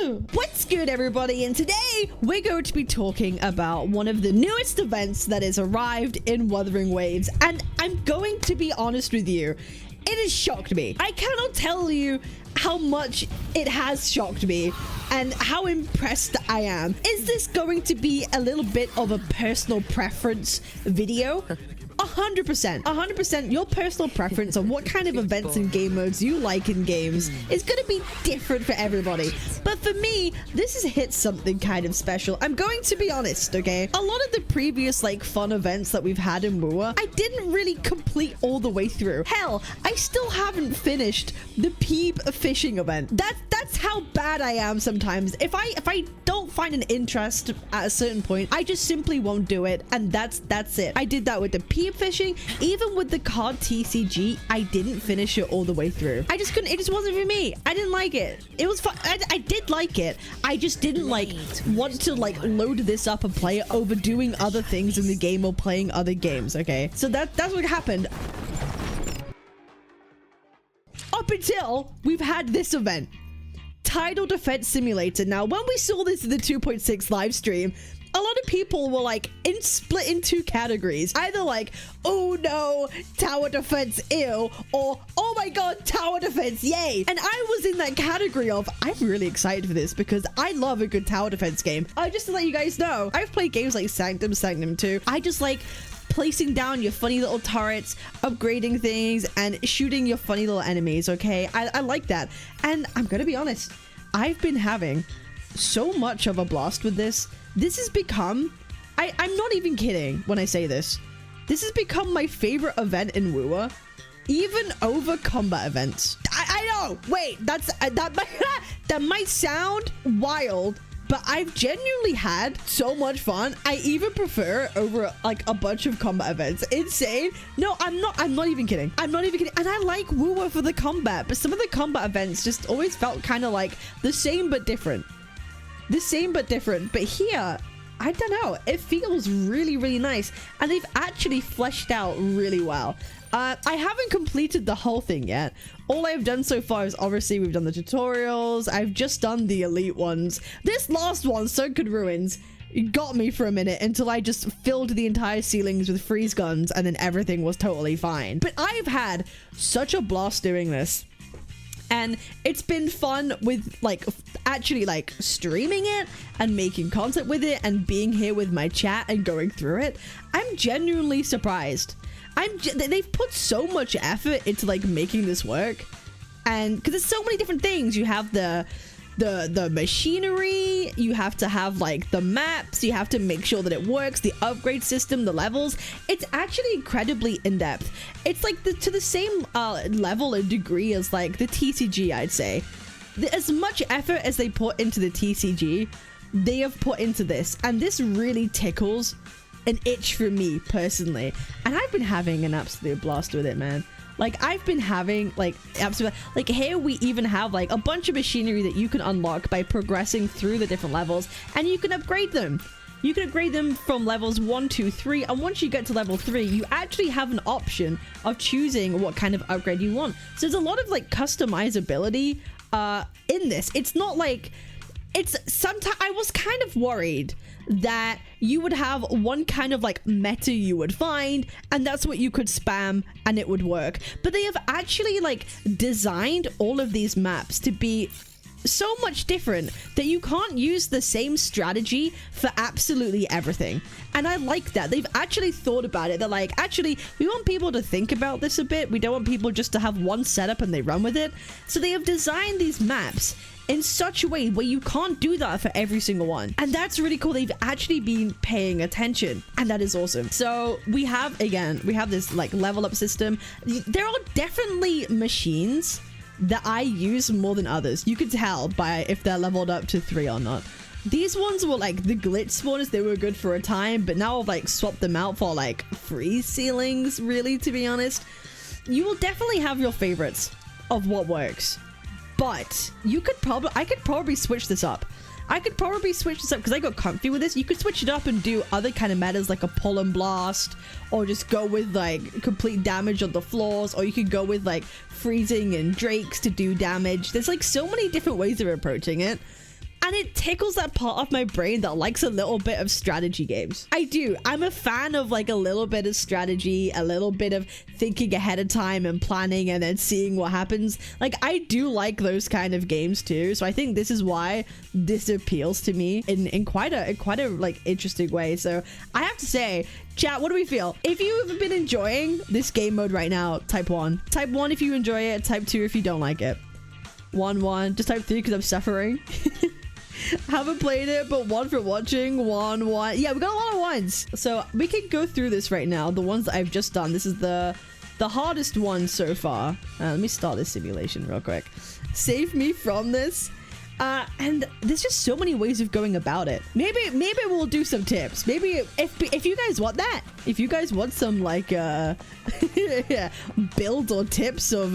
What's good, everybody? And today we're going to be talking about one of the newest events that has arrived in Wuthering Waves, and I'm going to be honest with you, it has shocked me. I cannot tell you how much it has shocked me and how impressed I am. Is this going to be a little bit of a personal preference video? 100% your personal preference on what kind of events and game modes you like in games is going to be different for everybody. But for me, this has hit something kind of special. I'm going to be honest, okay? A lot of the previous like fun events that we've had in WoW, I didn't really complete all the way through. Hell, I still haven't finished the Peeb fishing event. That's how bad I am sometimes. If I don't find an interest at a certain point, I just simply won't do it, and that's it. I did that with the Peeb fishing. Even with the card TCG, I didn't finish it all the way through. I just couldn't. It just wasn't for me. I didn't like it. It was fun. I did like it. I just didn't like want to like load this up and play it over doing other things in the game or playing other games. Okay, so that's what happened. Up until we've had this event, Tidal Defense Simulator. Now, when we saw this in the 2.6 live stream, a lot of people were like split in two categories. Either like, oh no, tower defense ew, or oh my god, tower defense yay. And I was in that category of, I'm really excited for this because I love a good tower defense game. Just to let you guys know, I've played games like Sanctum 2. I just like placing down your funny little turrets, upgrading things, and shooting your funny little enemies, okay? I like that. And I'm gonna be honest, I've been having so much of a blast with this. This has become, I'm not even kidding when I say this, this has become my favorite event in WoW, even over combat events. I know, wait, that might sound wild, but I've genuinely had so much fun. I even prefer it over like a bunch of combat events. Insane. No, I'm not even kidding. I'm not even kidding. And I like WoW for the combat, but some of the combat events just always felt kind of like the same but different. But here, I don't know, it feels really nice, and they've actually fleshed out really well. I haven't completed the whole thing yet. All I've done so far is obviously we've done the tutorials. I've just done the elite ones. This last one, Sunken Ruins, it got me for a minute until I just filled the entire ceilings with freeze guns, and then everything was totally fine. But I've had such a blast doing this. And it's been fun with like actually like streaming it and making content with it and being here with my chat and going through it. I'm genuinely surprised. They've put so much effort into like making this work, and because there's so many different things. You have the machinery, you have to have like the maps, you have to make sure that it works, the upgrade system, the levels. It's actually incredibly in-depth. It's like to the same level and degree as like the TCG, I'd say. As much effort as they put into the TCG, they have put into this, and this really tickles an itch for me personally, and I've been having an absolute blast with it, man. Like, I've been having like absolute, like here we even have like a bunch of machinery that you can unlock by progressing through the different levels, and you can upgrade them. You can upgrade them from levels 1, 2, 3, and once you get to level 3, you actually have an option of choosing what kind of upgrade you want. So there's a lot of like customizability in this. It's not like, it's sometimes I was kind of worried that you would have one kind of like meta you would find, and that's what you could spam and it would work. But they have actually like designed all of these maps to be so much different that you can't use the same strategy for absolutely everything. And I like that. They've actually thought about it. They're like, actually, we want people to think about this a bit. We don't want people just to have one setup and they run with it. So they have designed these maps in such a way where you can't do that for every single one. And that's really cool. They've actually been paying attention, and that is awesome. So we have this like level up system. There are definitely machines that I use more than others. You could tell by if they're leveled up to 3 or not. These ones were like the glitch spawners. They were good for a time, but now I've like swapped them out for like freeze ceilings, really, to be honest. You will definitely have your favorites of what works. But I could probably switch this up. Because I got comfy with this. You could switch it up and do other kind of metas like a pull and blast, or just go with like complete damage on the floors, or you could go with like freezing and drakes to do damage. There's like so many different ways of approaching it. And it tickles that part of my brain that likes a little bit of strategy games. I do. I'm a fan of like a little bit of strategy, a little bit of thinking ahead of time and planning and then seeing what happens. Like, I do like those kind of games too. So I think this is why this appeals to me in quite a like interesting way. So I have to say, chat, what do we feel? If you've been enjoying this game mode right now, type 1. Type 1 if you enjoy it, type 2 if you don't like it. 1. Just type 3 because I'm suffering. Haven't played it, but 1 for watching. 1. Yeah, we got a lot of 1s. So we can go through this right now. The ones that I've just done. This is the hardest one so far. Let me start this simulation real quick. Save me from this. And there's just so many ways of going about it. Maybe we'll do some tips. Maybe if you guys want that, if you guys want some like yeah, build or tips of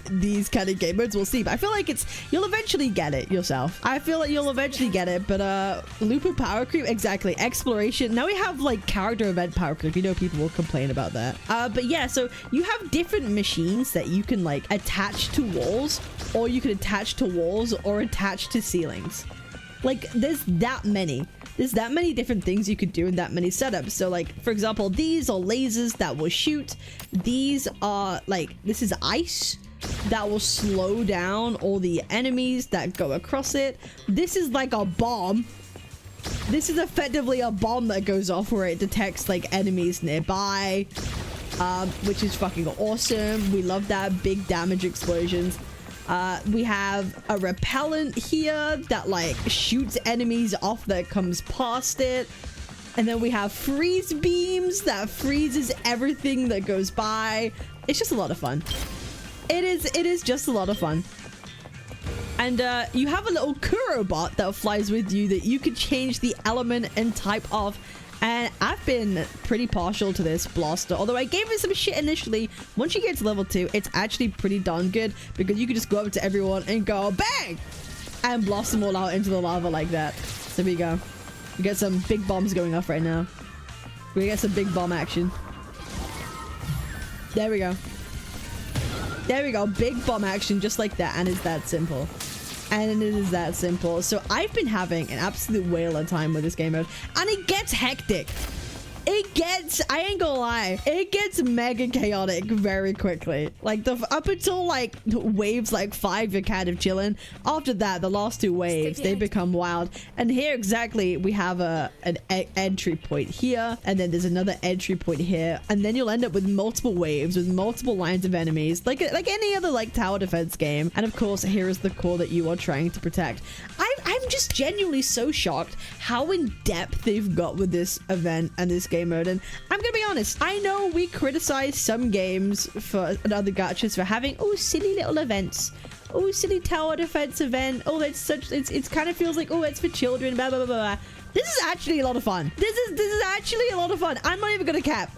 these kind of game modes, we'll see. But I feel like you'll eventually get it yourself. I feel like you'll eventually get it. But loop of power creep, exactly. Exploration. Now we have like character event power creep. You know, people will complain about that. But yeah, so you have different machines that you can like attach to walls, or you can attach to walls or attach to ceilings. Like there's that many different things you could do in that many setups. So like, for example, these are lasers that will shoot. These are like, this is ice that will slow down all the enemies that go across it. This is like a bomb. This is effectively a bomb that goes off where it detects like enemies nearby, which is fucking awesome. We love that. Big damage explosions. We have a repellent here that like shoots enemies off that comes past it. And then we have freeze beams that freezes everything that goes by. It's just a lot of fun. It is just a lot of fun. And you have a little Kuro bot that flies with you that you could change the element and type of. And I've been pretty partial to this blaster, although I gave it some shit initially. Once you get to level 2, it's actually pretty darn good because you can just go up to everyone and go bang and blast them all out into the lava like that. So there we go. We got some big bombs going off right now. We got some big bomb action. There we go. There we go. Big bomb action just like that, and it's that simple. And it is that simple. So I've been having an absolute whale of time with this game mode, and it gets hectic. It gets, I ain't gonna lie, it gets mega chaotic very quickly. Like up until like waves like 5, you're kind of chilling. After that, the last 2 waves, they become wild. And here exactly, we have an entry point here, and then there's another entry point here, and then you'll end up with multiple waves with multiple lines of enemies, like any other like tower defense game. And of course, here is the core that you are trying to protect. I'm just genuinely so shocked how in depth they've got with this event and this game mode. And I'm gonna be honest, I know we criticize some games for and other gachas for having silly little events, silly tower defense event, it's such, it's kind of feels like it's for children, blah blah blah blah. This is actually a lot of fun. This is actually a lot of fun. I'm not even gonna cap.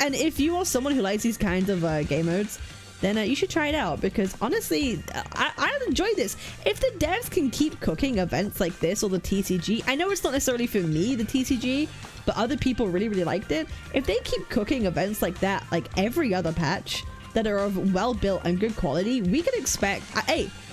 And if you are someone who likes these kinds of game modes, then you should try it out, because honestly, I enjoy this. If the devs can keep cooking events like this, or the TCG, I know it's not necessarily for me, the TCG, but other people really, really liked it. If they keep cooking events like that, like every other patch, that are of well-built and good quality, we can expect,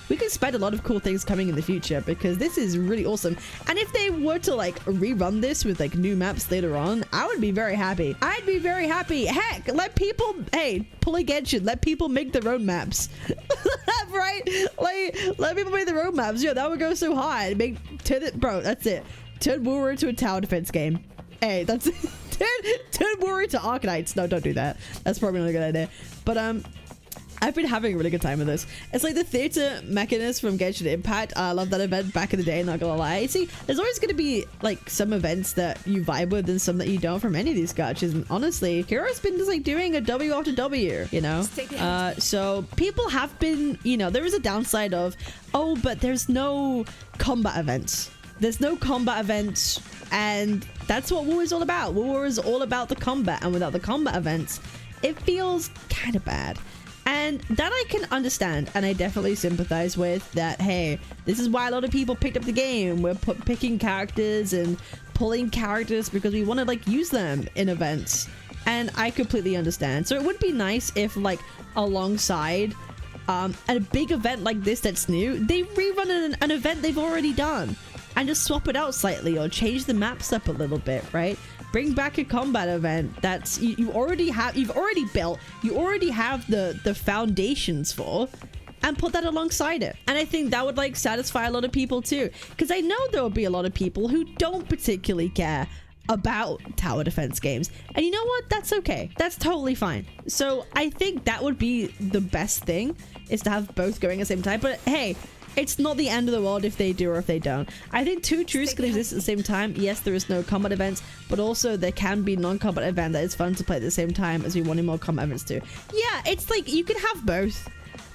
we can expect a lot of cool things coming in the future, because this is really awesome. And if they were to like rerun this with like new maps later on, I would be very happy. I'd be very happy. Heck, let people, pull against let people make their own maps. Right? Like, let people make their own maps. Yeah, that would go so hard. Bro, that's it. Turn War into a tower defense game. Hey, that's it. Turn War into Arcanites. No, don't do that. That's probably not a good idea. But I've been having a really good time with this. It's like the theater mechanist from Genshin Impact. I love that event back in the day, not gonna lie. See, there's always gonna be like some events that you vibe with and some that you don't from any of these gachas. And honestly, Hero's been just like doing a W after W, you know? So people have been, there is a downside of, but there's no combat events. There's no combat events, and that's what War is all about. War is all about the combat, and without the combat events, it feels kind of bad. And that I can understand, and I definitely sympathize with that. Hey, this is why a lot of people picked up the game. We're picking characters and pulling characters because we want to like use them in events, and I completely understand. So it would be nice if like alongside at a big event like this that's new, they rerun an event they've already done and just swap it out slightly or change the maps up a little bit, right? Bring back a combat event that's you've already built, you already have the foundations for, and put that alongside it. And I think that would like satisfy a lot of people too, because I know there will be a lot of people who don't particularly care about tower defense games, and you know what, that's okay, that's totally fine. So I think that would be the best thing, is to have both going at the same time. But hey, it's not the end of the world if they do or if they don't. I think two truths can exist at the same time. Yes, there is no combat events, but also there can be non-combat event that is fun to play at the same time, as we wanted more combat events too. Yeah, it's like you could have both.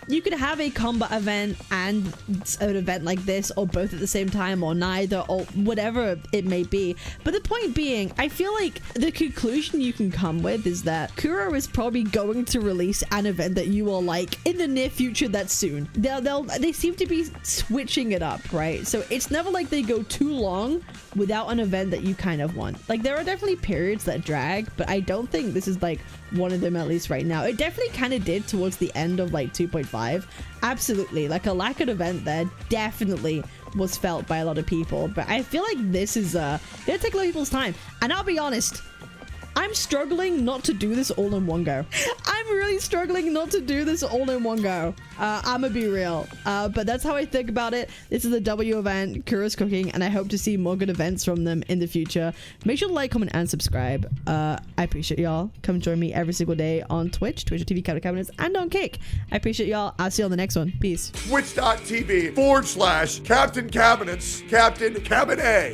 You could have a combat event and an event like this, or both at the same time, or neither, or whatever it may be. But the point being, I feel like the conclusion you can come with is that Kuro is probably going to release an event that you will like in the near future that's soon. They seem to be switching it up, right? So it's never like they go too long without an event that you kind of want. Like, there are definitely periods that drag, but I don't think this is like one of them, at least right now. It definitely kind of did towards the end of like 2.5. Absolutely, like a lack of event there definitely was felt by a lot of people. But I feel like this is gonna take a lot of people's time, and I'll be honest, I'm struggling not to do this all in one go. I'm really struggling not to do this all in one go. I'ma be real. But that's how I think about it. This is the W event, Kuro's Cooking, and I hope to see more good events from them in the future. Make sure to like, comment, and subscribe. I appreciate y'all. Come join me every single day on Twitch, twitch.tv, Cabinetz, and on Kick. I appreciate y'all. I'll see you on the next one. Peace. Twitch.tv/Captain Cabinetz, Captain Cabinet.